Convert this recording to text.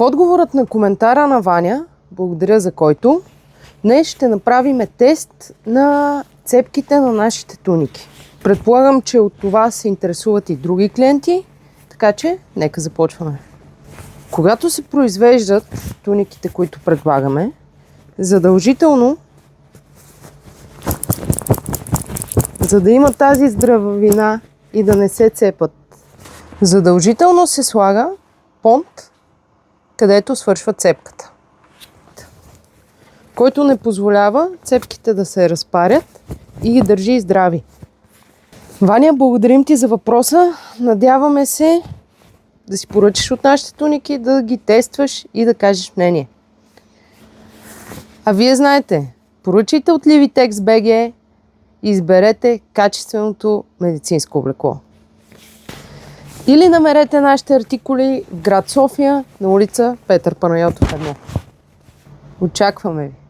отговорът на коментара на Ваня, благодаря за който, днес ще направим тест на цепките на нашите туники. Предполагам, че от това се интересуват и други клиенти, така че нека започваме. Когато се произвеждат туниките, които предлагаме, задължително, за да има тази здравина и да не се цепат, задължително се слага понт, където свършва цепката, който не позволява цепките да се разпарят и ги държи здрави. Ваня, благодарим ти за въпроса. Надяваме се да си поръчаш от нашите туники, да ги тестваш и да кажеш мнение. А вие знаете, поръчайте от Livitex BG и изберете качественото медицинско облекло. Или намерете нашите артикули в град София на улица Петър Панайотов 1. Очакваме ви!